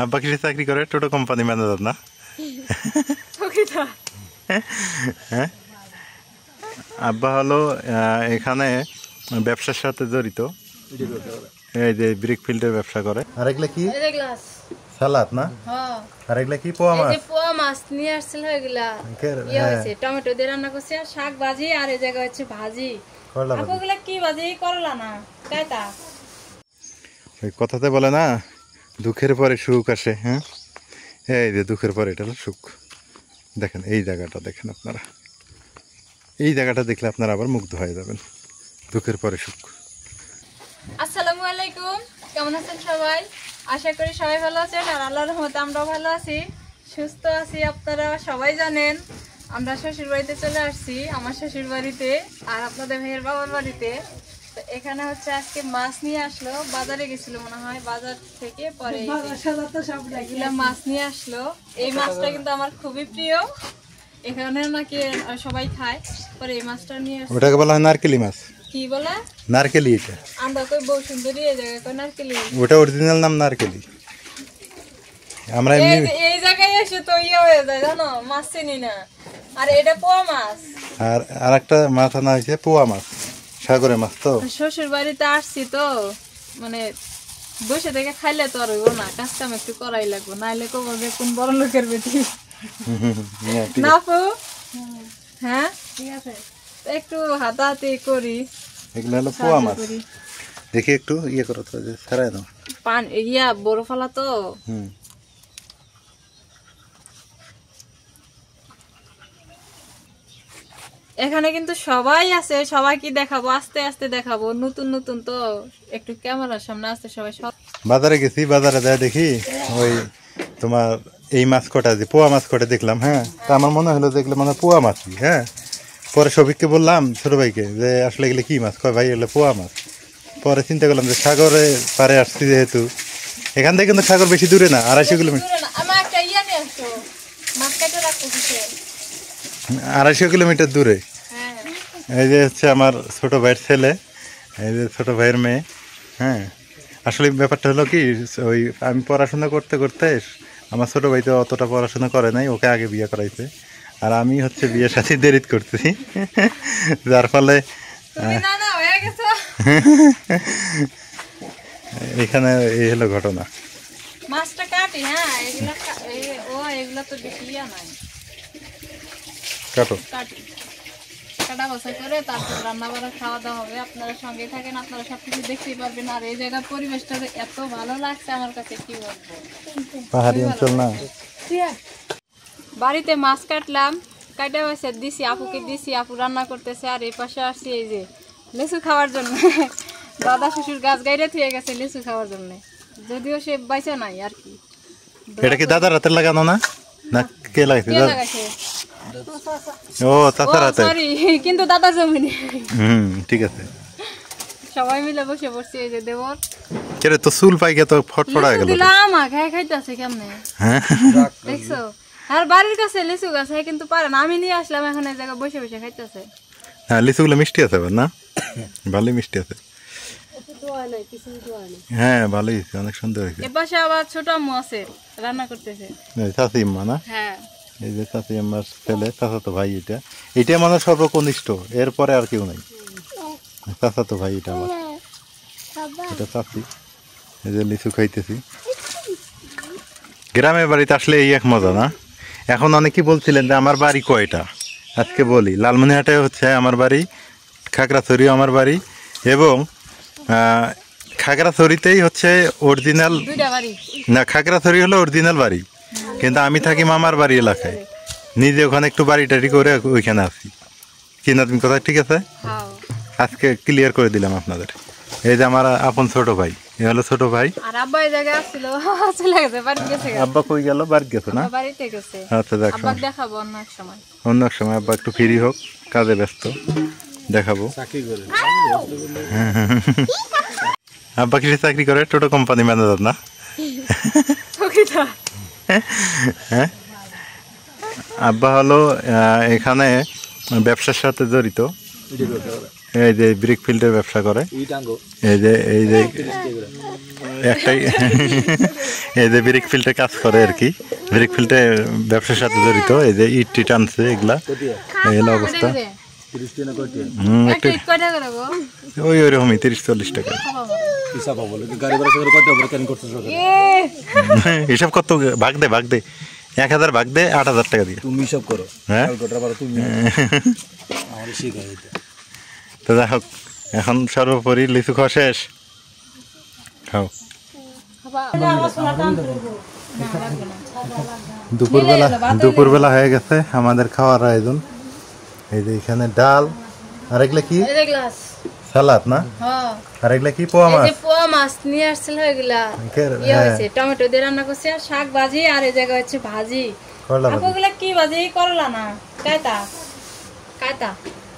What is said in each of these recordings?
আব্বা কিসে চাকরি করে? টোটো কোম্পানি ম্যানেজার না? হ্যাঁ, আব্বা হলো এখানে ব্যবসার সাথে জড়িত। এই যে ব্রিক ফিল্ডের ব্যবসা করে। আর এগুলা কি? সালাদ না? আর এগুলা কি? পোয়া মাছ। পোয়া মাছ নিয়ে আসছিল এগুলা। টমেটো দিয়ে রান্না করছে, শাক ভাজি, আর এই জায়গা হচ্ছে ভাজি। এগুলা কি ভাজি? করলা না, কায়তা। ওই কথাতে বলে না, দুঃখের পরে সুখ আসে। হ্যাঁ, এই যে দুঃখের পরে এটা হলো সুখ। দেখেন এই জায়গাটা, দেখেন আপনারা এই জায়গাটা দেখলে আপনারা আবার মুগ্ধ হয়ে যাবেন। দুঃখের পরে সুখ। আসসালামু আলাইকুম, কেমন আছেন সবাই? আশা করি সবাই ভালো আছেন, আর আল্লাহর রহমতে আমরাও ভালো আছি, সুস্থ আছি। আপনারা সবাই জানেন আমরা শ্বশুর বাড়িতে চলে আসছি, আমার শ্বশুর বাড়িতে আর আপনাদের ভাইয়ের বাবার বাড়িতে। তো এখানে হচ্ছে আজকে মাছ নিয়ে আসলো, বাজারে গেছিল মনে হয়, বাজার থেকে পরে এগুলা মাছ নিয়ে আসলো। এই মাছটা কিন্তু আমার খুবই প্রিয়, এখানে নাকি সবাই খায়। পরে এই মাছটা নিয়ে আসলো। ওটাকে বলা হয় নারকেলি মাছ। কি বলে? নারকেলি। এটা আমরা কই বউ সুন্দরী, এই জায়গায় কই নারকেলি। ওটা অরিজিনাল নাম নারকেলি। আমরা এমনি এই জায়গায় এসে তো ইয়ে হয়ে যায় জানো, মাছ চিনি না। আর এটা পোয়া মাছ। আর আরেকটা মাছ আনা হয়েছে পোয়া মাছ, সাগরের মাছ। তো শ্বশুর বাড়িতে আসছি তো, মানে বসে থেকে খাইলে তো আর হইব না, কাজ কাম একটু করাই লাগবো, নাইলে কব যে কোন বড় লোকের বেটি না পু। হ্যাঁ ঠিক আছে, একটু হাতাহাতি করি। এগুলো হলো পোয়া মাছ। দেখি একটু ইয়ে করো তো, যে ছাড়াই দাও। পান ইয়া বড় ফালা তো। এখানে কিন্তু সবাই আছে, সবাইকে দেখাবো, আস্তে আস্তে দেখাবো, নতুন নতুন তো একটু ক্যামেরার সামনে আসতে সবাই। বাজারে গেছি, বাজারে যায় দেখি ওই তোমার এই মাছ কটা, যে পোয়া মাছ কটা দেখলাম। হ্যাঁ, তা আমার মনে হলো যে এগুলো মানে পোয়া মাছই। হ্যাঁ, পরে সবিককে বললাম, ছোট ভাইকে, যে আসলে এগুলো কি মাছ? কয় ভাই এগুলো পোয়া মাছ। পরে চিন্তা করলাম যে সাগরে পারে আসছি যেহেতু, এখান থেকে কিন্তু সাগর বেশি দূরে না, 250 কিলোমিটার। 250 কিলোমিটার দূরে। এই যে হচ্ছে আমার ছোট ভাইয়ের ছেলে, এই যে ছোট ভাইয়ের মেয়ে। হ্যাঁ, আসলে ব্যাপারটা হলো কি, ওই আমি পড়াশোনা করতে করতে, আমার ছোট ভাই তো অতটা পড়াশোনা করে নাই, ওকে আগে বিয়ে করাইছে। আর আমি হচ্ছে বিয়ের সাথে দেরি করতেছি, যার ফলে এখানে এই হলো ঘটনা। মাছটা কাটি। হ্যাঁ, এগুলা তো বেশি ইয়া নাই। কাটো, কাটা বসা করে তারপর রান্না বান্না খাওয়া দাওয়া হবে। আপনারা সঙ্গে থাকেন, আপনারা সবকিছু দেখতেই পারবেন। আর এই জায়গার পরিবেশটা এত ভালো লাগছে আমার কাছে, কি বলবো, পাহাড়ি অঞ্চল না। বাড়িতে মাছ কাটলাম, কাটা বসে দিছি, আপুকে দিছি, আপু রান্না করতেছে। আর এই পাশে আসছি এই যে লিচু খাওয়ার জন্য। দাদা শ্বশুর গাছ গাইরে থুয়ে গেছে লিচু খাওয়ার জন্য, যদিও সে বাইসা নাই আর কি। এটা কি দাদার হাতে লাগানো না? না কে লাগাইছে? ও চাচার হাতে। সরি, কিন্তু দাদার জমি নেই। ঠিক আছে। সবাই মিলে বসে পড়ছি। এই যে দেবর কেরে তো চুল পাইকে তো ফটফটা হয়ে গেল। দিলাম খাইতেছে কেমনে, দেখছো? আর বাড়ির কাছে লিচু গাছ, কিন্তু পারে না। আমি নিয়ে আসলাম, এখন এই জায়গায় বসে বসে খাইতেছে। হ্যাঁ, লিচুগুলো মিষ্টি আছে না? ভালোই মিষ্টি আছে। হ্যাঁ, ভালোই, অনেক সুন্দর হয়েছে। এপাশে আবার ছোট আম্মু আছে, রান্না করতেছে। চাচি আম্মা না? হ্যাঁ, এই যে চাচি আম্মার ছেলে, চাচাতো ভাই। এটা মানে সর্বকনিষ্ঠ, এরপরে আর কেউ নাই। চাচাতো ভাই এটা আমার, এটা চাচি। এই যে লিচু খাইতেছি। গ্রামের বাড়িতে আসলে এই এক মজা না? এখন অনেকেই বলছিলেন যে আমার বাড়ি কয়টা, আজকে বলি। লালমনিরহাটে হচ্ছে আমার বাড়ি, খাগড়াছড়িও আমার বাড়ি, এবং খাগড়াছড়িতেই হচ্ছে অরিজিনাল না, খাগড়াছড়ি হলো অরিজিনাল বাড়ি, কিন্তু আমি থাকি মামার বাড়ি এলাকায়। নিজে ওখানে একটু বাড়ি টাড়ি করে ওইখানে আছি। কি না তুমি কথা? ঠিক আছে, আজকে ক্লিয়ার করে দিলাম আপনাদের। এই যে আমার আপন ছোট ভাই, এ হলো ছোট ভাই। আর আব্বা এই জায়গায় আসছিল, চলে গেছে, বাড়ি গেছে। আব্বা কই গেল? বাড়ি গেছে না? বাড়িতে গেছে। আচ্ছা, দেখ, আব্বাকে দেখাবো অন্য এক সময়। অন্য এক সময় আব্বা একটু ফ্রি হোক, কাজে ব্যস্ত, দেখাবো। আব্বা কিসে চাকরি করে? টোটো কোম্পানি ম্যানেজার না? হ্যাঁ, আব্বা হলো এখানে ব্যবসার সাথে জড়িত। এই যে ব্রিক ফিল্ডের ব্যবসা করে। এই যে একটাই এই যে ব্রিক ফিল্ডে কাজ করে আর কি, ব্রিক ফিল্ডে ব্যবসার সাথে জড়িত। এই যে ইট টিট আনছে এগুলা, এই হলো অবস্থা। একটা ওই ওইরকমই 30-40 টাকা। হিসাব কত ভাগ দে 1000 ভাগ দে 8000 টাকা দিয়ে তুমি হিসাব করো। হ্যাঁ তো যাই হোক, এখন সর্বোপরি লিচু খাওয়া শেষ। খাও। দুপুরবেলা হয়ে গেছে আমাদের খাওয়ার আয়োজন। এই যে এখানে ডাল, আর এগুলা কি সালাদ না, আর এগুলা কি পোয়া মাছ। পোয়া মাছ নিয়ে আসছিল এগুলা, টমেটো দিয়ে রান্না করছে, আর শাক ভাজি, আর এই জায়গা হচ্ছে ভাজি। ওগুলা কি ভাজি? করলা না, কায়তা কায়তা।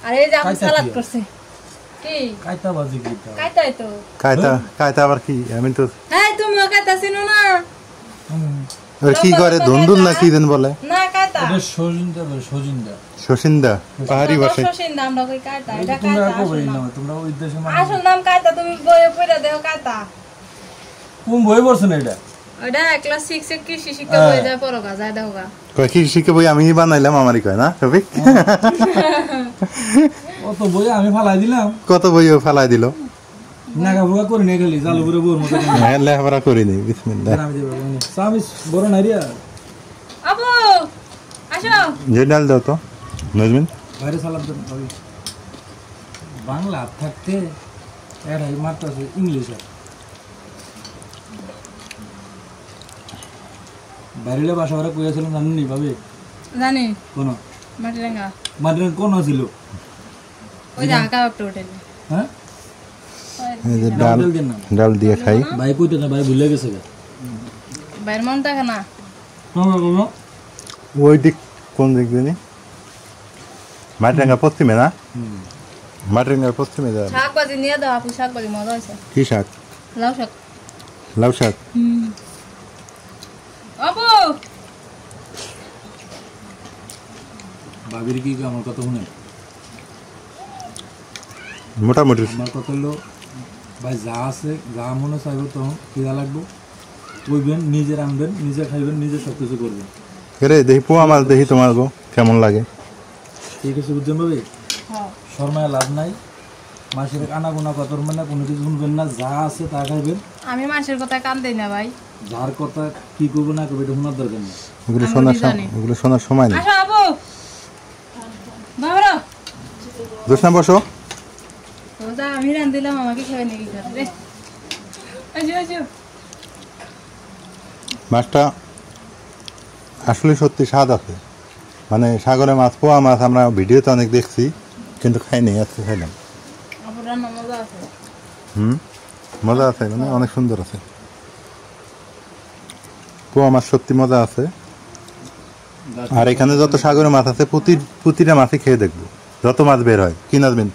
আর এই যে আপনি সালাদ করছে কি কায়তা ভাজি? কি কায়তাই তো। কায়তা আবার কি? আমি তো হ্যাঁ, তুমিও কায়তা চিনো না? ওর কি করে ধুন্দুল না কি দেন বলে না, কায়তা এটা সজিন্দা বলে, সজিন্দা শশিন্দা পাহাড়ি ভাষায়। শশিন্দা আমরা কই কায়তা, এটা তোমরা কায়তা। কই না, তোমরা ওই দেশে আসল নাম কায়তা, তুমি বইয়ে পড়ে দেখো কায়তা। কোন বই পড়ছ না এটা? ওটা ক্লাস 6 এর কৃষি শিক্ষা বই যায়, পড়ো গা, যায় দেখো গা। কয় কি শিখে বই আমি বানাইলাম, আমারই কয় না রফিক। কত বই আমি ফালাই দিলাম, কত বইও ফালাই দিল। নাগাভুগা করে নিয়ে গেলি জালুপুরে বউর মতো। হ্যাঁ, লেখাপড়া করিনি। বিসমিল্লাহ। আমি দেব সামিস বড় নাইরিয়া আবু আসো, যে ডাল দাও তো নজমিন। বাইরে সালাম দেন। বাংলা থাকতে এরাই মারতেছে ইংলিশে। বাইরের ভাষা ওরা কইয়াছিলেন জানেননি ভাবে? জানি কোন মাটিরাঙ্গা, মাদ্রান কোন ছিল? ওই যে আঁকা একটা হোটেল। হ্যাঁ, এই যে ডাল দিয়ে খাই। ভাই কইতে না, ভাই ভুলে গেছে। বাইরের মন থাকে না। ওই দিক কোন দিক জানি? মাটিরাঙ্গা পশ্চিমে না? মাটিরাঙ্গার পশ্চিমে যায়। শাক ভাজি নিয়ে দাও আপু, শাক ভাজি মজা হয়েছে। কি শাক? লাউ শাক। লাউ শাক। আপু ভাবির কি আমার কথা শুনে? মোটামুটি আমার কথা হলো ভাই যা আছে, যা মনে চাইব তখন খিদা লাগবো, কইবেন, নিজে রাঁধবেন, নিজে খাইবেন, নিজে সব কিছু করবেন। রে দেখি পোয়া মাছ দেখি তোমার গো কেমন লাগে। ঠিক আছে, বুঝছেন ভাবি? হ্যাঁ, শর্মায় লাভ নাই। মাসের কানা গোনা কত না, কোনো কিছু শুনবেন না, যা আছে তা খাইবেন। আমি মানুষের কথা কান দেই না ভাই। যার কথা কি করবো না করবো এটা শোনার দরকার নেই। ওগুলো শোনার সময় নেই। আসো আপু, বাবরা জোসনা বসো। ওটা আমি রান দিলাম, আমাকে খেয়ে নাকি রে। আসো আসো। মাছটা আসলে সত্যি স্বাদ আছে, মানে সাগরে মাছ, পোয়া মাছ আমরা ভিডিওতে অনেক দেখছি কিন্তু খাইনি, আজকে খাইলাম। আপুর রান্না মজা আছে। মজা আছে, মানে অনেক সুন্দর আছে। পোয়া মাছ সত্যি মজা আছে। আর এখানে যত সাগরে মাছ আছে প্রতিটা মাছই খেয়ে দেখবো, যত মাছ বের হয়। কি নাজমিন?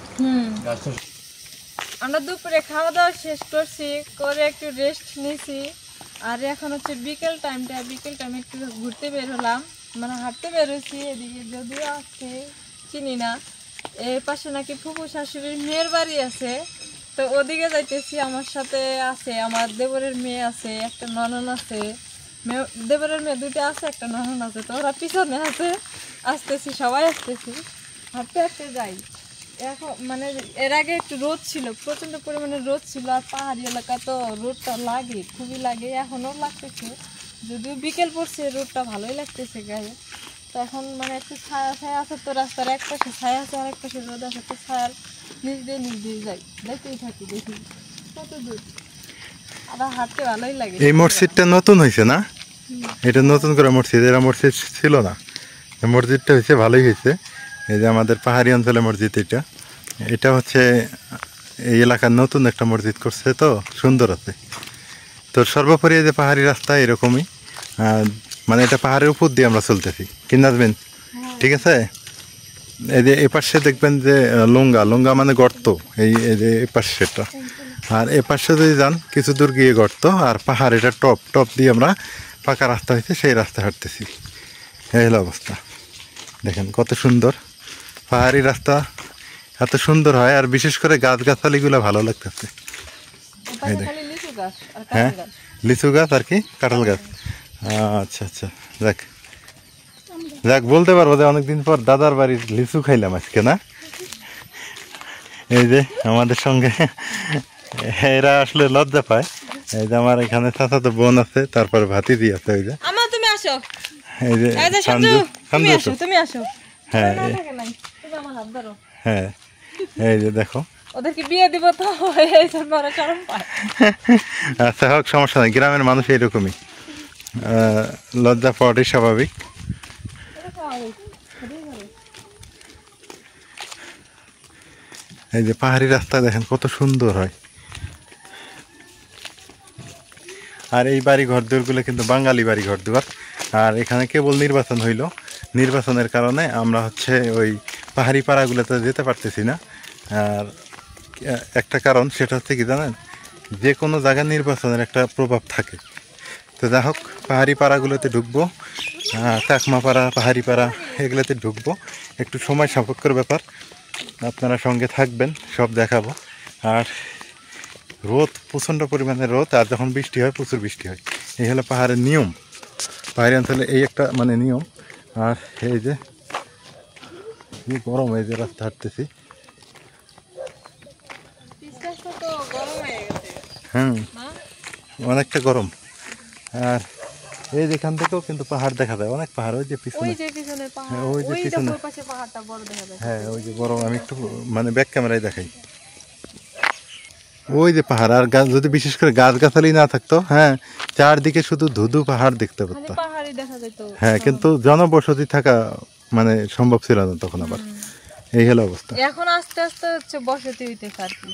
আমরা দুপুরে খাওয়া দাওয়া শেষ করছি, করে একটু রেস্ট নিয়েছি। আর এখন হচ্ছে বিকেল টাইমে একটু ঘুরতে বের হলাম, মানে হাঁটতে বের হয়েছি। এদিকে যদিও আছে চিনি না, এর পাশে নাকি ফুফু শাশুড়ির মেয়ের বাড়ি আছে, তো ওদিকে যাইতেছি। আমার সাথে আছে আমার দেবরের মেয়ে আছে, একটা ননদ আছে, দেবরের মেয়ে দুটো আছে, একটা ননদ আছে, তো ওরা পিছনে আছে। আসতেছি, সবাই আসতেছি, হাঁটতে হাঁটতে যাই। এখন মানে এর আগে একটু রোদ ছিল, প্রচন্ড পরিমাণে রোদ ছিল, আর পাহাড়ি এলাকা তো রোদটা লাগে, খুবই লাগে, এখনও লাগতেছে। যদিও বিকেল পড়ছে, রোদটা ভালোই লাগতেছে গায়ে। তো এখন মানে একটু ছায়া ছায়া আছে, তো রাস্তার এক পাশে ছায়া আছে, আর এক পাশে রোদ আছে, তো ছায়ার নিচ দিয়ে যাই, দেখতেই থাকি, দেখি কত দূর। আবার হাঁটতে ভালোই লাগে। এই মসজিদটা নতুন হয়েছে না? এটা নতুন করে মসজিদ, এরা মসজিদ ছিল না। এই মসজিদটা হয়েছে, ভালোই হয়েছে। এই যে আমাদের পাহাড়ি অঞ্চলের মসজিদ, এটা হচ্ছে এই এলাকার নতুন একটা মসজিদ করছে, তো সুন্দর আছে। তো সর্বোপরি এই যে পাহাড়ি রাস্তা এরকমই, মানে এটা পাহাড়ের উপর দিয়ে আমরা চলতেছি। কি নাজবেন? ঠিক আছে। এই যে এ পাশে দেখবেন যে লঙ্গা মানে গর্ত, এই যে এ পাশেটা। আর এ পাশে যদি যান কিছু দূর গিয়ে গর্ত, আর পাহাড়, এটা টপ দিয়ে আমরা পাকা রাস্তা হয়েছে, সেই রাস্তা হাঁটতেছি। এই হলো অবস্থা। দেখেন কত সুন্দর পাহাড়ি রাস্তা, এত সুন্দর হয়। আর বিশেষ করে গাছগাছালিগুলো ভালো লাগতেছে। গাছ আর হ্যাঁ কাঁঠাল গাছ। লিচু গাছ আর কি কাঁঠাল গাছ। আচ্ছা আচ্ছা, যাক যাক বলতে পারবো যে অনেকদিন পর দাদার বাড়ির লিচু খাইলাম আজকে না। এই যে আমাদের সঙ্গে এরা আসলে লজ্জা পায়। এই যে আমার এখানে চাচাতো বোন আছে, তারপরে ভাতিজি আছে। ওই যে আমা তুমি আসো, এই যে এই যে সঞ্জু তুমি সঞ্জু আসো, তো। তুমি আসো। হ্যাঁ না থাকে নাই, তুমি আমার হাত ধরো। হ্যাঁ এই যে দেখো। ওদেরকে বিয়ে দিব তো এই জন্য ওরা চরম পায়। আচ্ছা হোক, সমস্যা নাই, গ্রামের মানুষ এরকমই, লজ্জা পাওয়াটাই স্বাভাবিক। এই যে পাহাড়ি রাস্তা দেখেন কত সুন্দর হয়। আর এই বাড়ি ঘর দুয়ারগুলো কিন্তু বাঙালি বাড়ি ঘর দুয়ার। আর এখানে কেবল নির্বাচন হইল, নির্বাচনের কারণে আমরা হচ্ছে ওই পাহাড়ি পাড়াগুলোতে যেতে পারতেছি না। আর একটা কারণ সেটা হচ্ছে কি জানেন, যে কোনো জায়গায় নির্বাচনের একটা প্রভাব থাকে। তো যা হোক, পাহাড়ি পাড়াগুলোতে ঢুকবো, চাকমা পাড়া, পাহাড়ি পাড়া এগুলোতে ঢুকবো। একটু সময় সাপেক্ষর ব্যাপার, আপনারা সঙ্গে থাকবেন, সব দেখাবো। আর রোদ, প্রচণ্ড পরিমাণে রোদ, আর যখন বৃষ্টি হয় প্রচুর বৃষ্টি হয়। এই হলো পাহাড়ের নিয়ম, পাহাড়ি অঞ্চলে এই একটা মানে নিয়ম। আর এই যে গরম, এই যে রাস্তা হাঁটতেছি, অনেকটা গরম। আর এই যেখান থেকেও কিন্তু পাহাড় দেখা যায়, অনেক পাহাড় ওই যে পিছনে, ওই যে পিছনে পাহাড়, ওই যে ওই পিছনে, দেখো পাশে পাহাড়টা বড় দেখা যায়। হ্যাঁ ওই যে বড়, আমি একটু মানে ব্যাক ক্যামেরায় দেখাই। ওই যে পাহাড়, আর গাছ যদি বিশেষ করে গাছগাছালি না থাকতো, হ্যাঁ চারদিকে শুধু ধুধু পাহাড় দেখতে খালি পারতাম। পাহাড়ই দেখা যেত। হ্যাঁ, কিন্তু জনবসতি থাকা মানে সম্ভব ছিল না তখন। আবার এই হলো অবস্থা। এখন আস্তে আস্তে হচ্ছে বসতি হইতেছে আর কি।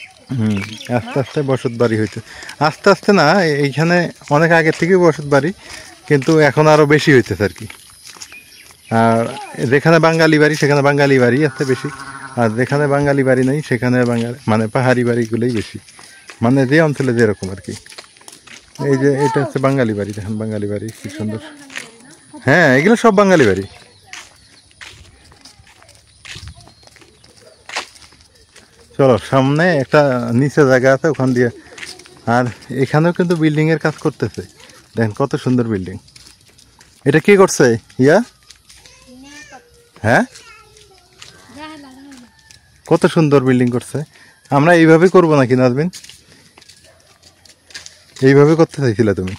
আস্তে আস্তে বসত বাড়ি হইতে, আস্তে আস্তে না, এইখানে অনেক আগে থেকেই বসত বাড়ি, কিন্তু এখন আরো বেশি হইতেছে আর কি। আর যেখানে বাঙালি বাড়ি সেখানে বাঙালি বাড়ি আছে বেশি, আর যেখানে বাঙালি বাড়ি নেই সেখানে বাঙালি মানে পাহাড়ি বাড়িগুলোই বেশি, মানে যে অঞ্চলে যেরকম আর কি। এই যে এটা হচ্ছে বাঙালি বাড়ি, দেখেন বাঙালি বাড়ি কি সুন্দর। হ্যাঁ এগুলো সব বাঙালি বাড়ি। চলো, সামনে একটা নিচে জায়গা আছে ওখান দিয়ে, আর এখানেও কিন্তু বিল্ডিং এর কাজ করতেছে, দেখেন কত সুন্দর বিল্ডিং। এটা কি করছে ইয়া? হ্যাঁ কত সুন্দর বিল্ডিং করছে। আমরা এইভাবে করবো নাকি নাজমিন? এইভাবে করতে চাইছিলে তুমি?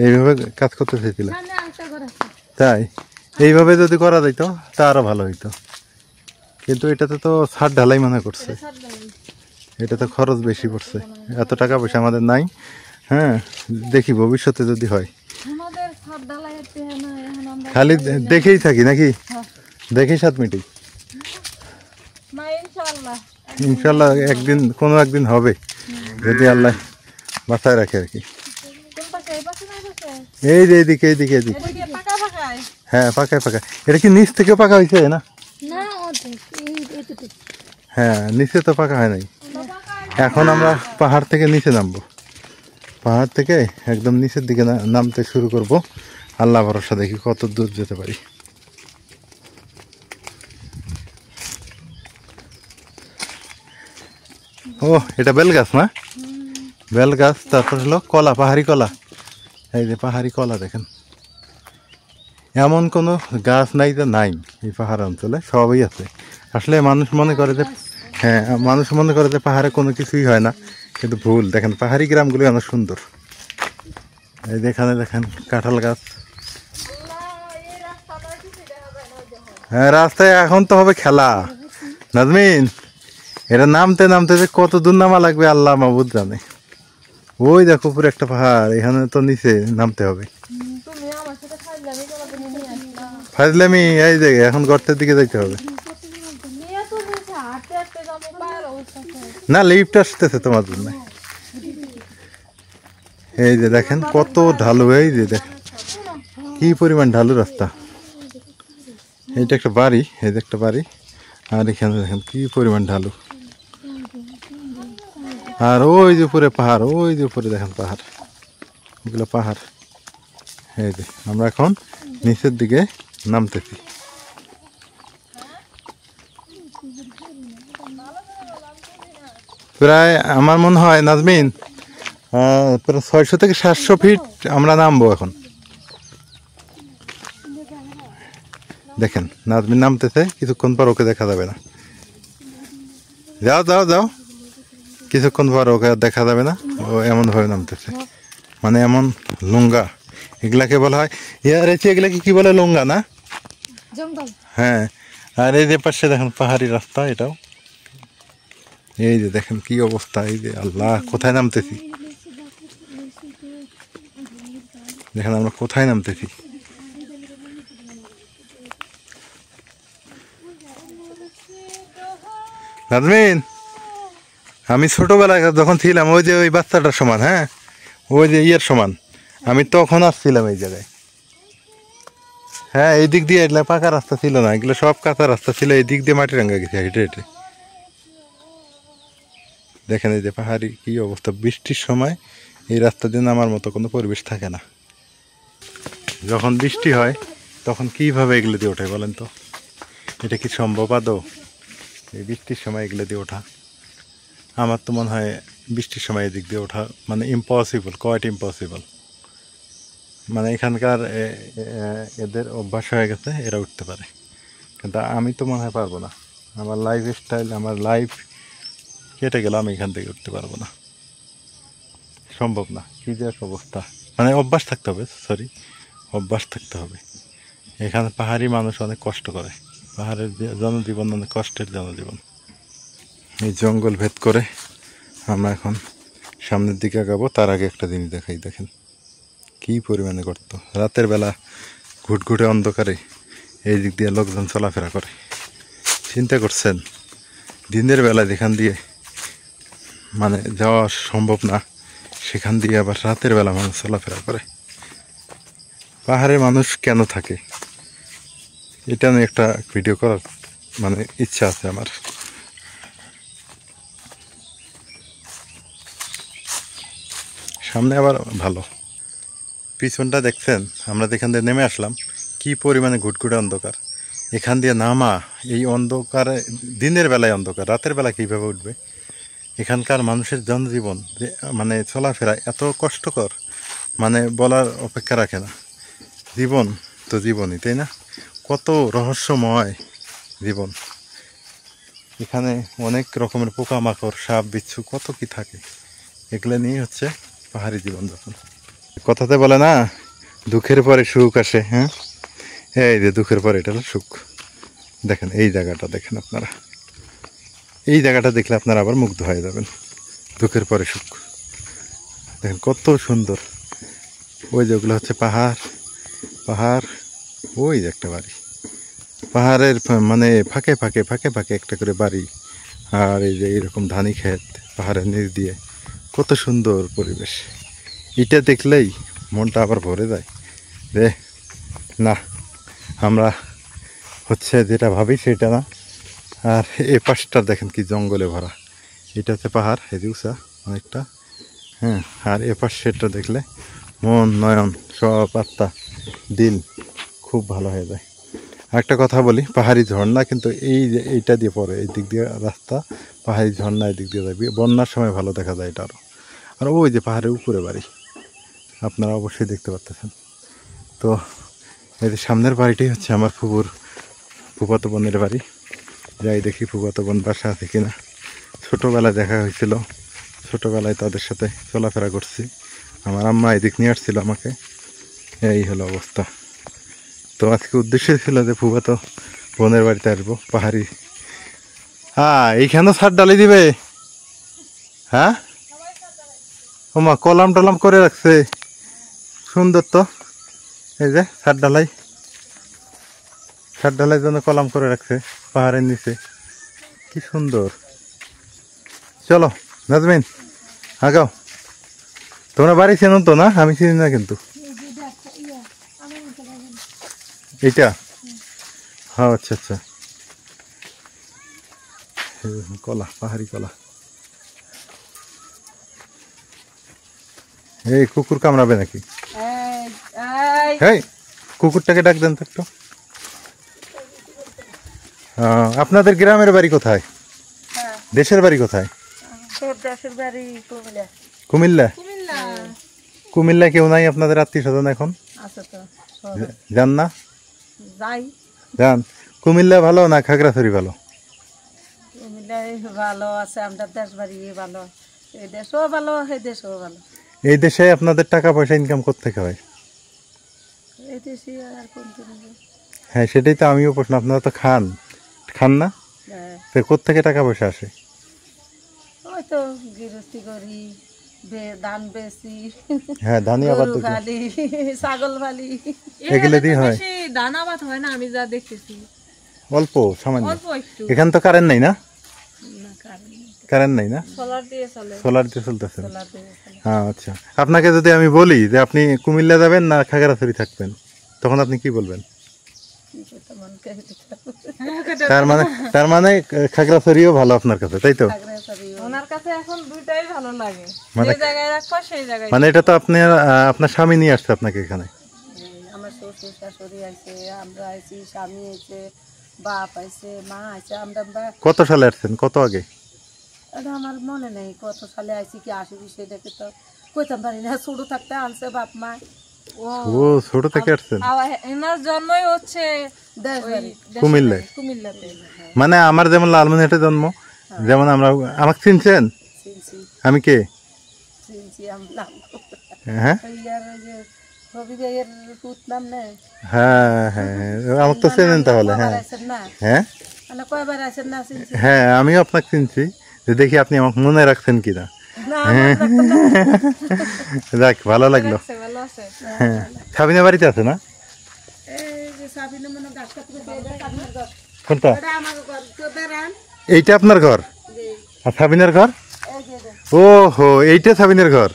এইভাবে কাজ করতে চাইছিলে? তাই এইভাবে যদি করা যাইতো তা আরো ভালো হইতো, কিন্তু এটাতে তো ছাদ ঢালাই মনে করছে, এটা তো খরচ বেশি পড়ছে, এত টাকা পয়সা আমাদের নাই। হ্যাঁ দেখি ভবিষ্যতে যদি হয়, খালি দেখেই থাকি নাকি, দেখেই 7 মিনিট। ইনশাল্লাহ একদিন কোনো একদিন হবে, যদি আল্লাহ বাঁচায় রাখে আর কি। এই যে এইদিকে এইদিকে এইদিকে, হ্যাঁ পাকায় পাকা। এটা কি নিচ থেকে পাকা হয়েছে না? হ্যাঁ নিচে তো পাকা হয় নাই। এখন আমরা পাহাড় থেকে নিচে নামবো, পাহাড় থেকে একদম নিচের দিকে নামতে শুরু করব। আল্লাহ ভরসা, দেখি কত দূর যেতে পারি। ও এটা বেল গাছ না? বেল গাছ, তারপর হলো কলা, পাহাড়ি কলা। এই যে পাহাড়ি কলা দেখেন, এমন কোনো গাছ নাই যে নাই, এই পাহাড় অঞ্চলে সবই আছে। আসলে মানুষ মনে করে যে, হ্যাঁ মানুষ মনে করে যে পাহাড়ে কোনো কিছুই হয় না, কিন্তু ভুল। দেখেন পাহাড়ি গ্রামগুলো অনেক সুন্দর। এই যেখানে দেখেন কাঁঠাল গাছ। হ্যাঁ রাস্তায় এখন তো হবে খেলা নাজমিন, এটা নামতে নামতে যে কত দূর নামা লাগবে আল্লাহ মাহবুদ জানে। ওই দেখো পুরো একটা পাহাড়, এখানে তো নিচে নামতে হবে। ফাজলামি, এই যে এখন গর্তের দিকে যাইতে হবে না, লিফট আসতেছে তোমার জন্য। এই যে দেখেন কত ঢালু, এই যে দেখেন কি পরিমাণ ঢালু রাস্তা। এইটা একটা বাড়ি, এই যে একটা বাড়ি, আর এখানে দেখেন কি পরিমাণ ঢালু। আর ওই যে উপরে পাহাড়, ওই যে উপরে দেখেন পাহাড়, এগুলো পাহাড়। এই যে আমরা এখন নিচের দিকে নামতেছি। প্রায় আমার মনে হয় নাজমিন প্রায় 600 থেকে 700 ফিট আমরা নামবো এখন। দেখেন নাজমিন নামতেছে, কিছুক্ষণ পর ওকে দেখা যাবে না। যাও যাও যাও, কিছুক্ষণ পর ওকে আর দেখা যাবে না। ও এমন ভাবে নামতেছে, মানে এমন লুঙ্গা, এগুলাকে বলা হয় এগুলাকে কি বলে, লুঙ্গা না? হ্যাঁ। আর এই যে পাশে দেখেন পাহাড়ি রাস্তা, এটাও এই যে দেখেন কি অবস্থা। এই যে আল্লাহ, কোথায় নামতেছি দেখেন, আমরা কোথায় নামতেছি। নাজমিন, আমি ছোটবেলায় যখন ছিলাম ওই যে ওই বাচ্চাটার সমান, হ্যাঁ ওই যে ইয়ের সমান, আমি তখন আসছিলাম এই জায়গায়। হ্যাঁ, এই দিক দিয়ে এগুলা পাকা রাস্তা ছিল না, এগুলো সব কাঁচা রাস্তা ছিল। এই দিক দিয়ে মাটি রাঙ্গা গেছে হেঁটে হেঁটে। দেখেন এই যে পাহাড়ি কি অবস্থা। বৃষ্টির সময় এই রাস্তা দিয়ে নামার মতো কোনো পরিবেশ থাকে না। যখন বৃষ্টি হয় তখন কিভাবে এগুলো দিয়ে ওঠে বলেন তো? এটা কি সম্ভব আদৌ এই বৃষ্টির সময় এগুলো দিয়ে ওঠা? আমার তো মনে হয় বৃষ্টির সময় এদিক দিয়ে ওঠা মানে ইম্পসিবল, কোয়াইট ইম্পসিবল। মানে এখানকার এদের অভ্যাস হয়ে গেছে, এরা উঠতে পারে, কিন্তু আমি তো মনে হয় পারবো না। আমার লাইফ স্টাইল, আমার লাইফ কেটে গেল, আমি এখান থেকে উঠতে পারবো না, সম্ভব না। কী যে এক অবস্থা, মানে অভ্যাস থাকতে হবে, অভ্যাস থাকতে হবে। এখানে পাহাড়ি মানুষ অনেক কষ্ট করে, পাহাড়ের জনজীবন অনেক কষ্টের জনজীবন। এই জঙ্গল ভেদ করে আমরা এখন সামনের দিকে আগাবো। তার আগে একটা জিনিস দেখাই, দেখেন কি পরিমাণে গর্ত। রাতের বেলা ঘুটঘুটে অন্ধকারে এই দিক দিয়ে লোকজন চলাফেরা করে। চিন্তা করছেন, দিনের বেলা যেখান দিয়ে মানে যাওয়া সম্ভব না, সেখান দিয়ে আবার রাতের বেলা মানুষ চলাফেরা করে। পাহাড়ে মানুষ কেন থাকে, এটা নিয়ে একটা ভিডিও করার মানে ইচ্ছা আছে আমার। সামনে আবার ভালো, পিছনটা দেখছেন, আমরা যেখান দিয়ে নেমে আসলাম কি পরিমাণে ঘুটঘুটে অন্ধকার। এখান দিয়ে নামা, এই অন্ধকারে, দিনের বেলায় অন্ধকার, রাতের বেলা কীভাবে উঠবে? এখানকার মানুষের জনজীবন যে মানে চলাফেরা এত কষ্টকর, মানে বলার অপেক্ষা রাখে না। জীবন তো জীবনই, তাই না? কত রহস্যময় জীবন। এখানে অনেক রকমের পোকামাকড়, সাপ বিচ্ছু, কত কি থাকে। এগুলো নিয়ে হচ্ছে পাহাড়ি জীবনযাপন। কথাতে বলে না, দুঃখের পরে সুখ আসে। হ্যাঁ, এই যে দুঃখের পরে এটা হলো সুখ। দেখেন এই জায়গাটা, দেখেন আপনারা, এই জায়গাটা দেখলে আপনারা আবার মুগ্ধ হয়ে যাবেন। দুঃখের পরে সুখ, দেখেন কত সুন্দর। ওই যে ওগুলো হচ্ছে পাহাড়, পাহাড়, ওই যে একটা বাড়ি, পাহাড়ের মানে ফাঁকে ফাঁকে ফাঁকে ফাঁকে একটা করে বাড়ি। আর এই যে এইরকম ধানি ক্ষেত পাহাড়ের নিচ দিয়ে, কত সুন্দর পরিবেশ। এটা দেখলেই মনটা আবার ভরে যায় যে না, আমরা হচ্ছে যেটা ভাবি সেটা না। আর এই পাশটা দেখেন কি জঙ্গলে ভরা, এটা হচ্ছে পাহাড়, এই উঁচা অনেকটা। হ্যাঁ, আর এ পাশ সেটা দেখলে মন নয়ন সব আত্মা দিল খুব ভালো হয়ে যায়। একটা কথা বলি, পাহাড়ি ঝর্ণা কিন্তু এই যে এইটা দিয়ে পড়ে, এই দিক দিয়ে রাস্তা, পাহাড়ি ঝর্ণা এই দিক দিয়ে যাবে, বন্যার সময় ভালো দেখা যায় এটা আরও। আর ওই যে পাহাড়ের উপরে বাড়ি, আপনারা অবশ্যই দেখতে পাচ্ছেন। তো এই যে সামনের বাড়িটাই হচ্ছে আমার ফুফাতো বোনের বাড়ি। যাই দেখি ফুফাতো বোন বাসা আছে কিনা। ছোটোবেলায় দেখা হয়েছিল, ছোটোবেলায় তাদের সাথে চলাফেরা করছি। আমার আম্মা এদিক নিয়ে আসছিল আমাকে। এই হলো অবস্থা। তো আজকে উদ্দেশ্য ছিল যে ফুফাতো বোনের বাড়িতে আসবো, পাহাড়ি। হ্যাঁ, এইখানেও ছাদ ডালি দিবে। হ্যাঁ, ওমা কলাম টলাম করে রাখছে, সুন্দর তো। এই যে ছাদ ঢালাই জন্য কলাম করে রাখছে পাহাড়ের নিচে, কি সুন্দর। চলো নাজমিন আগাও। তোমরা বাড়ি চেনো তো না? আমি চিনি না কিন্তু। এইটা? হ্যাঁ, আচ্ছা আচ্ছা, কলা, পাহাড়ি কলা। এই কুকুর কামড়াবে নাকি? এই কুকুরটাকে ডাক দেন তো একটু। আপনাদের গ্রামের বাড়ি কোথায়? দেশের বাড়ি কোথায়? দেশের বাড়ি কুমিল্লা। কুমিল্লা? না। কুমিল্লায় কেউ নাই আপনাদের আত্মীয় স্বজন এখন? আছে তো, যান না? যাই। যান। কুমিল্লা ভালো না খাগড়াছড়ি ভালো? কুমিল্লায় ভালো আছে, আমরা দেশ বাড়ি ভালো, এই দেশও ভালো, এই দেশও ভালো। এই দেশে আপনাদের টাকা পয়সা ইনকাম করতে হয়? এই দেশে আর কোন দেশে? হ্যাঁ সেটাই তো আমিও প্রশ্ন, আপনারা তো খান না, তো কোত্থেকে টাকা পয়সা আসে? ওই তো গৃহস্থী করি, ধান বেশি, হ্যাঁ ধানই আবার গরু খালি, ছাগল ফালি, এগুলো দিয়ে হয়। ধান আবাদ হয় না আমি যা দেখতেছি, অল্প সামান্য। অল্প একটু। এখানে তো কারেন্ট নাই না? না, কারেন্ট নাই না? সোলার দিয়ে চলে, সোলার দিয়ে চলতেছে। সোলার দিয়ে চলে। হ্যাঁ আচ্ছা, আপনাকে যদি আমি বলি যে আপনি কুমিল্লা যাবেন না খাগড়াছড়ি থাকবেন, তখন আপনি কি বলবেন? তার মানে খাগড়াছড়িও ভালো আপনার কাছে, তাই তো? ওনার কাছে এখন দুইটাই ভালো লাগে, মানে- যে জায়গায় রাখবো সেই জায়গায়। মানে এটা তো আপনার আপনার স্বামী নিয়ে আসছে আপনাকে এখানে? আমার শ্বশুর শাশুড়ি আছে, আমরা আইছি, স্বামী আছে, বাপ আছে, মা আছে, আমরা কত সালে আসছেন, কত আগে? এটা আমার মনে নেই কত সালে আইছি কি আসবি সেটাকে তো কইতাম পারি না, ছোট থাকতে আনছে বাপ মা। ও ছোট থেকে আসছেন? এনার জন্মই হচ্ছে কুমিল্লায়? কুমিল্লাতে। মানে আমার যেমন লালমনিরহাটে জন্ম, যেমন আমরা, আমাকে চিনছেন? চিনছি, আমি কে? চিনছি আমরা। হ্যাঁ ইয়ার ওই যে রবি ভাইয়ের পুত নাম নেই? হ্যাঁ হ্যাঁ, আমাকে তো চেনেন তাহলে? হ্যাঁ না হ্যাঁ মানে কয়বার আছেন না? চিনছি হ্যাঁ, আমিও আপনাকে চিনছি, যে দেখি আপনি আমাকে মনে রাখছেন কিনা। না, যাক ভালো লাগলো। ভালো আছে। হ্যাঁ, সাবিনা বাড়িতে আছে না? এই যে সাবিনা মনে গাছ কাটতে গেছে, এটা আপনার ঘর, কোনটা? এটা আমার ঘর, তো বেরান এইটা আপনার ঘর? আর সাবিনার ঘর? এই যে এটা। ও হো, এইটা সাবিনার ঘর?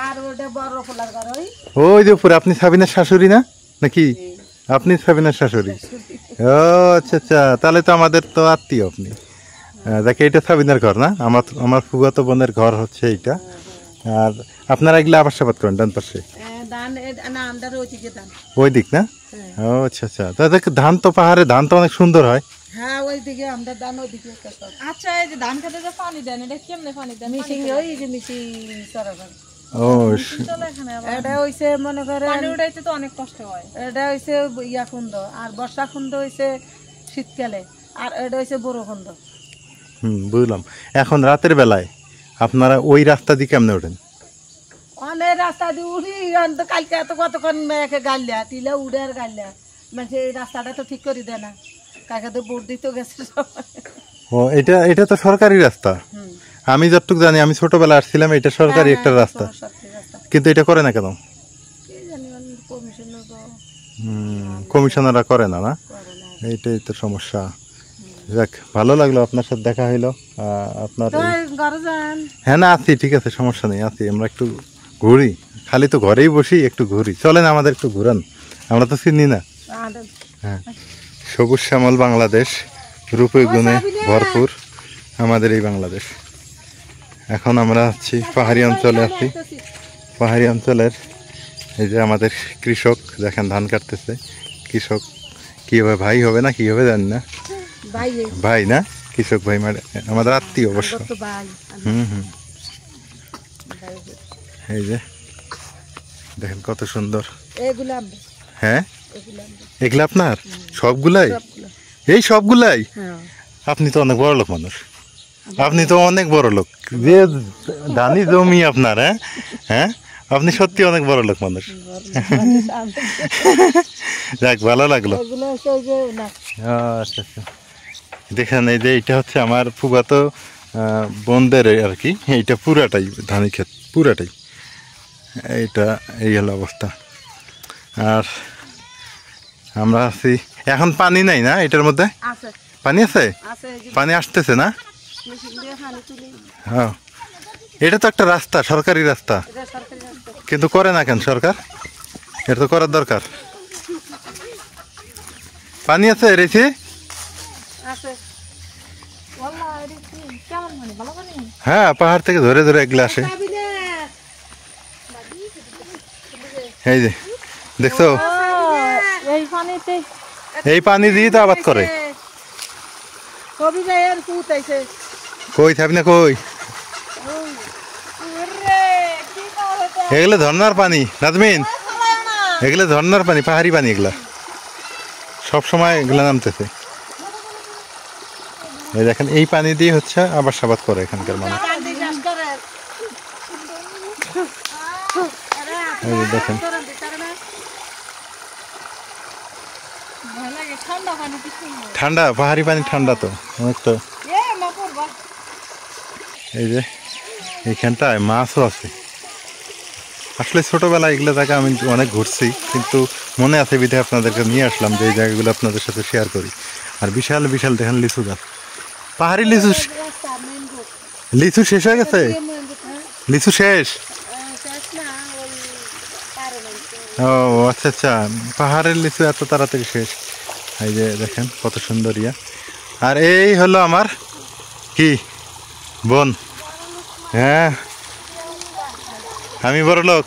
আর ওটা বড় ফুলার ঘর, ওই ওই যে উপরে। আপনি সাবিনার শাশুড়ি না নাকি? আপনি সাবিনার শাশুড়ি? ও আচ্ছা আচ্ছা, তাহলে তো আমাদের তো আত্মীয় আপনি। দেখে এটা সাবিনার ঘর না? আমার ফুফাতো বোনের ঘর হচ্ছে এইটা। আর আপনারা এগুলো আবাদ সাবাদ করেন ডান পাশে? ধান না, আমরা ওইদিকে ধান। ওই দিক না? ও আচ্ছা আচ্ছা, তা দেখ ধান তো পাহাড়ে ধান তো অনেক সুন্দর হয়। হ্যাঁ ওইদিকে আমরা ধান, ওইদিকে আচ্ছা। এই যে ধান খেতে যে পানি দেন, এটা কেমনে পানি দেন? মিশিং, ওই যে মিশিং সরাবার। ও এটা হইছে মনে করেন পানি উঠাইতে তো অনেক কষ্ট হয়। এটা হইছে ইয়া খুন্দ, আর বর্ষা খুন্দ হইছে শীতকালে, আর এটা হইছে বড় খুন্দ। বুঝলাম। এখন রাতের বেলায় আপনারা ওই রাস্তা দিয়ে কেমনে ওঠেন? অনেক রাস্তা দিয়ে উঠি, তো কালকে এত কতক্ষণ মেয়েকে গাইলা টিলা উড়ে আর গাইলা, মানে এই রাস্তাটা তো ঠিক করে দেয় না, কাকে তো ভোট দিতে গেছে সবাই। ও এটা এটা তো সরকারি রাস্তা, আমি যতটুকু জানি, আমি ছোটবেলা আসছিলাম, এটা সরকারি একটা রাস্তা, কিন্তু এটা করে না কেন? কমিশনাররা করে না, না? এইটাই তো সমস্যা। যাক ভালো লাগলো আপনার সাথে দেখা হইলো। আপনার হ্যাঁ না আছি, ঠিক আছে, সমস্যা নেই, আছি। আমরা একটু ঘুরি, খালি তো ঘরেই বসি, একটু ঘুরি, চলেন আমাদের একটু ঘুরান, আমরা তো চিনি না। হ্যাঁ, সবুজ শ্যামল বাংলাদেশ, রূপে গুণে ভরপুর আমাদের এই বাংলাদেশ। এখন আমরা আছি পাহাড়ি অঞ্চলে, আছি পাহাড়ি অঞ্চলের। এই যে আমাদের কৃষক, দেখেন ধান কাটতেছে। কৃষক কি হবে, ভাই হবে না কি হবে জানি না, ভাই না, কৃষক ভাই, আমাদের আত্মীয় অবশ্য। হুম, এই যে দেখেন কত সুন্দর। হ্যাঁ, এগুলা আপনার সবগুলাই? এই সবগুলাই? আপনি তো অনেক বড় লোক মানুষ, আপনি তো অনেক বড় লোক, যে ধানি জমি আপনার। হ্যাঁ হ্যাঁ, আপনি সত্যি অনেক বড় লোক মানুষ। যাক ভালো লাগলো। আচ্ছা আচ্ছা, দেখেন এই যে এইটা হচ্ছে আমার ফুফাতো বোনদের আর কি, এইটা পুরাটাই ধানি ক্ষেত, পুরাটাই। এইটা এই হলো অবস্থা। আর আমরা আছি এখন, পানি নাই না এটার মধ্যে? পানি আছে, পানি আসতেছে না? হ্যাঁ, এটা তো একটা রাস্তা, সরকারি রাস্তা, কিন্তু করে না কেন সরকার? এটা তো করার দরকার। পানি আছে রেছি? হ্যাঁ, পাহাড় থেকে ধরে ধরে এগুলো আসে। এই যে দেখছো, এই পানি দিয়ে তো আবাদ করে। কই থাকবি না, কই এগুলো ঝর্ণার পানি নাজমিন, এগুলো ঝর্ণার পানি, পাহাড়ি পানি এগুলা সব সময় এগুলা নামতেছে। এই দেখেন এই পানি দিয়ে হচ্ছে আবার সাবাদ করে এখানকার মানুষ। এই যে দেখেন ঠান্ডা, পাহাড়ি পানি ঠান্ডা তো অনেকটা। এই যে এইখানটায় মাছও আছে। আসলে ছোটবেলায় এগুলো জায়গা আমি অনেক ঘুরছি, কিন্তু মনে আছে বিধে আপনাদেরকে নিয়ে আসলাম যে এই জায়গাগুলো আপনাদের সাথে শেয়ার করি। আর বিশাল বিশাল দেখেন লিচু গাছ, পাহাড়ি লিচু। লিচু শেষ হয়ে গেছে, লিচু শেষ। ও আচ্ছা আচ্ছা, পাহাড়ের লিচু এত তাড়াতাড়ি শেষ। এই যে দেখেন কত সুন্দর ইয়া। আর এই হলো আমার কি বোন। হ্যাঁ আমি বড় লোক।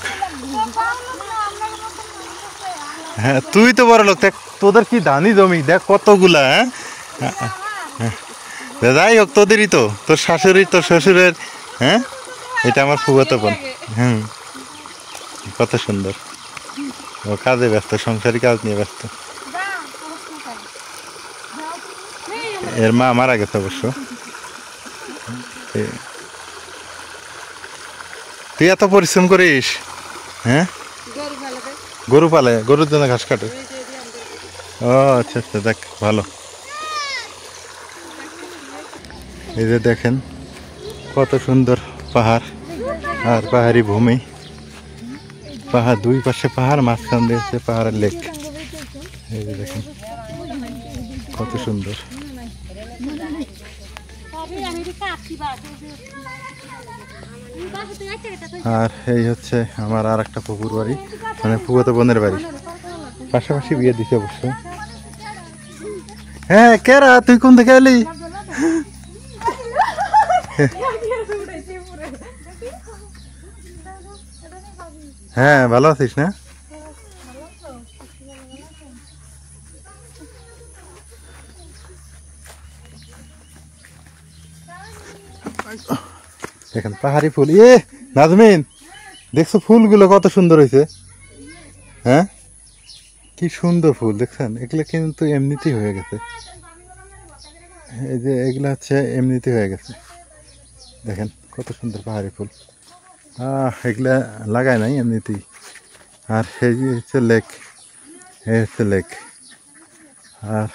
হ্যাঁ তুই তো বড় লোক, দেখ তোদের কি ধানি জমি, দেখ কতগুলা। হ্যাঁ যাই হোক তোদেরই তো, তোর শাশুড়ি তোর শ্বশুরের। হ্যাঁ এটা আমার ফুফাতো বোন। হুম কত সুন্দর। ও কাজে ব্যস্ত, সংসারী কাজ নিয়ে ব্যস্ত। এর মা মারা গেছে অবশ্য। তুই এত পরিশ্রম করিস? হ্যাঁ গরু পালে, গরুর জন্য ঘাস কাটে। ও আচ্ছা আচ্ছা, দেখ ভালো। এই যে দেখেন কত সুন্দর পাহাড় আর পাহাড়ি ভূমি। পাহাড় দুই পাশে পাহাড়, মাঝখান দিয়েছে পাহাড়ের লেক। এই যে দেখেন কত সুন্দর। আর এই হচ্ছে আমার আর একটা পুকুর বাড়ি, মানে ফুফাতো বোনের বাড়ি। পাশাপাশি বিয়ে দিছে অবশ্য। হ্যাঁ কেরা তুই কোন থেকে এলি? হ্যাঁ ভালো আছিস না? দেখেন পাহাড়ি ফুল। এ নাজমিন দেখছো ফুলগুলো কত সুন্দর হয়েছে? হ্যাঁ কি সুন্দর ফুল দেখছেন? এগুলো কিন্তু এমনিতেই হয়ে গেছে। এই যে এগুলো হচ্ছে এমনিতেই হয়ে গেছে। দেখেন কত সুন্দর পাহাড়ি ফুল। এগুলা লাগায় নাই এমনিতেই। আর এই যে হচ্ছে লেক, এই হচ্ছে লেক। আর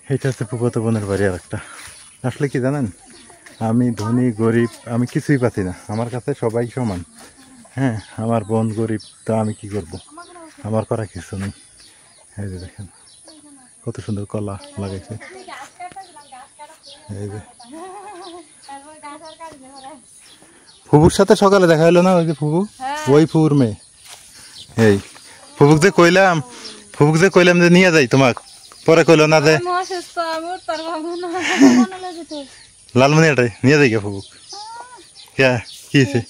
এটা হচ্ছে ফুফাতো বোনের বাড়ি। আর একটা আসলে কি জানেন, আমি ধনী গরিব আমি কিছুই পাচ্ছি না, আমার কাছে সবাই সমান। হ্যাঁ আমার বোন গরিব, তা আমি কি করব, আমার করা কিছু নেই। এই যে দেখেন কত সুন্দর কলা লাগাইছে। এই যে ফুবুর সাথে সকালে দেখা হলো না? ওই যে ফুবু, ওই ফুবুর মেয়ে। এই ফুবুক যে কইলাম যে নিয়ে যাই তোমাক, পরে কইলো না যে লালমনিয়াটাই নিয়ে যাই গে ফুবুক। কে কি হয়েছে?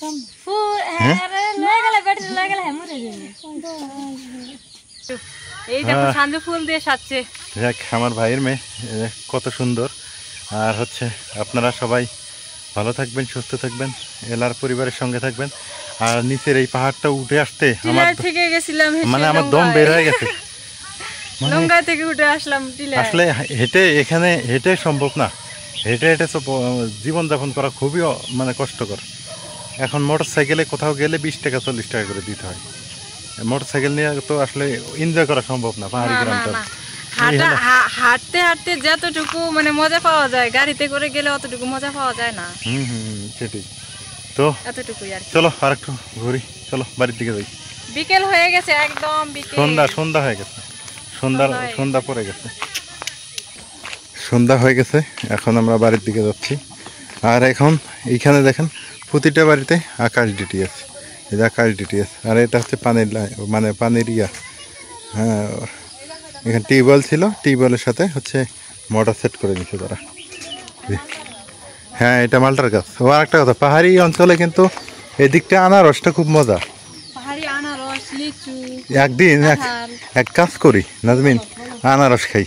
আমার ভাইয়ের মেয়ে কত সুন্দর। আর হচ্ছে আপনারা সবাই ভালো থাকবেন, সুস্থ থাকবেন, এলার পরিবারের সঙ্গে থাকবেন। আর নিচের এই পাহাড়টা উঠে আসতে মানে আমার দম বের হয়ে গেছে। আসলে হেঁটে এখানে হেঁটে সম্ভব না, হেঁটে হেঁটে তো জীবনযাপন করা খুবই মানে কষ্টকর। এখন মোটর সাইকেলে কোথাও গেলে 20 টাকা 40 টাকা করে দিতে হয়। মোটর সাইকেল নিয়ে তো আসলে এনজয় করা সম্ভব না পাহাড়ি গ্রামটা। হাঁটতে হাঁটতে যতটুকু মানে মজা পাওয়া যায়, গাড়িতে করে গেলে অতটুকু মজা পাওয়া যায় না। সেটাই তো, এতটুকুই আর। চলো আর একটু ঘুরি, চলো বাড়ির দিকে যাই। বিকেল হয়ে গেছে, একদম বিকেল, সন্ধ্যা হয়ে গেছে, সন্ধ্যা পড়ে গেছে, সন্ধ্যা হয়ে গেছে। এখন আমরা বাড়ির দিকে যাচ্ছি। আর এখন এইখানে দেখেন প্রতিটা বাড়িতে আকাশ ডিটি আছে, এই যে আকাশ ডিটি আছে। আর এটা হচ্ছে পানির মানে পানির ইয়া। হ্যাঁ এখানে টিউবওয়েল ছিল, টিউবওয়েলের সাথে হচ্ছে মোটর সেট করে নিচ্ছে তারা। হ্যাঁ এটা মালটার গাছ। ও আর একটা কথা, পাহাড়ি অঞ্চলে কিন্তু এদিকটা আনারসটা খুব মজা। একদিন এক কাজ করি নাজমিন, আনারস খাই।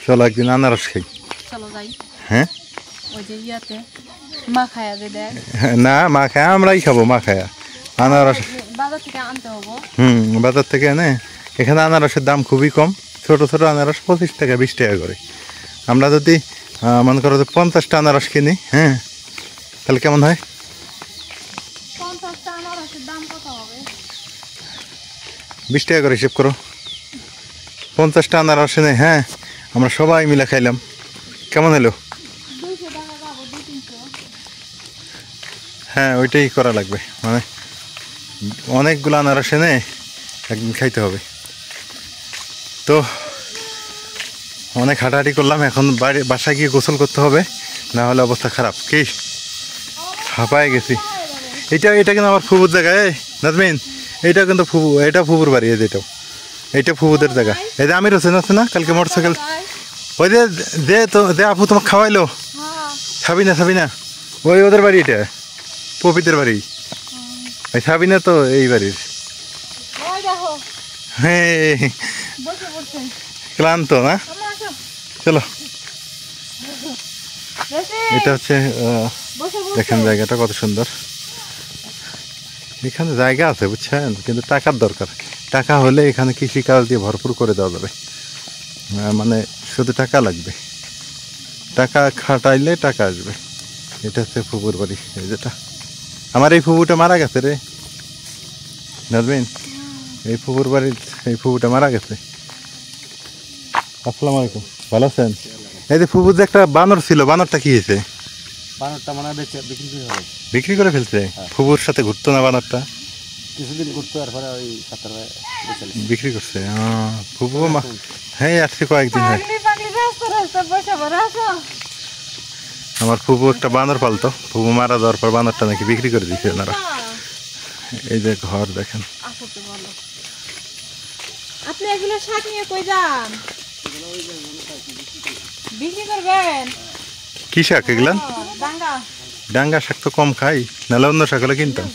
চলো একদিন আনারস খাই। হ্যাঁ ওই যে ইয়াতে মা খায়া যে দেয় না মা খায়া আমরাই খাবো মা খায়া আনারস বাজার থেকে আনতে হবো। বাজার থেকে এনে এখানে আনারসের দাম খুবই কম, ছোট ছোট আনারস 25 টাকা 20 টাকা করে। আমরা যদি মনে করো যে 50টা আনারস কিনি, হ্যাঁ তাহলে কেমন হয়? 50টা আনারসের দাম কত হবে? 20 টাকা করে হিসেব করো। 50টা আনারস এনে হ্যাঁ আমরা সবাই মিলে খাইলাম, কেমন হলো? 200 টাকা পাবো, 200-300। হ্যাঁ ওইটাই করা লাগবে, মানে অনেকগুলো আনারস এনে একদিন খাইতে হবে। তো অনেক হাঁটাহাঁটি করলাম, এখন বাসায় গিয়ে গোসল করতে হবে, না হলে অবস্থা খারাপ। কি হাঁপায় গেছি। এটা কিন্তু আমার ফুবুর জায়গায় নাজমিন, এটা কিন্তু ফুবু, এটা ফুবুর বাড়ি। এই যেটাও এইটা ফুবুদের জায়গা। এই যে আমির হোসেন আছে না কালকে মোটরসাইকেল, ওই যে তো যে আপু তোমাকে খাওয়াইলো সাবিনা ওই ওদের বাড়ি, এটা পপিতের বাড়ি। ওই সাবিনা তো এই বাড়ির। ওই দেখো হ্যাঁ বসে পড়ছে। ক্লান্ত না, তোমরা আসো, চলো। বেশি এটা হচ্ছে বসে পড়ছে। দেখেন জায়গাটা কত সুন্দর। এখানে জায়গা আছে বুঝছেন, কিন্তু টাকার দরকার। টাকা হলে এখানে কৃষিকাজ দিয়ে ভরপুর করে দেওয়া যাবে, মানে শুধু টাকা লাগবে, টাকা খাটাইলে টাকা আসবে। এটা হচ্ছে ফুপুর বাড়ি। এই যেটা আমার এই ফুপুটা মারা গেছে রে নাজমিন, এই ফুপুর বাড়ির এই ফুপুটা মারা গেছে। আসসালামু আলাইকুম, ভালো আছেন? এই যে ফুপুর যে একটা বানর ছিল, বানরটা কি হয়েছে? বানরটা মানে বিক্রি করে হবে, বিক্রি করে ফেলছে? ফুপুর সাথে ঘুরতো না বানরটা? কিছুদিন ঘুরতে আর পরে ওই 17 বিক্রি করছে? ফুপু হ্যাঁ আজকে কয়েকদিন হয়। পাগলি রাস্তা বসে পড়ে। আসো আমার ফুপু একটা বানর পালতো, ফুপু মারা যাওয়ার পর বানরটা নাকি বিক্রি করে দিচ্ছে ওনারা। এই যে ঘর দেখেন। আসো তো বলো, আপনি এগুলো শাক নিয়ে কই যান? বিক্রি করবেন? কি শাক এগুলান? ডাঙ্গা ডাঙ্গা শাক তো কম খাই, নাহলে অন্য শাক হলে কিনতাম।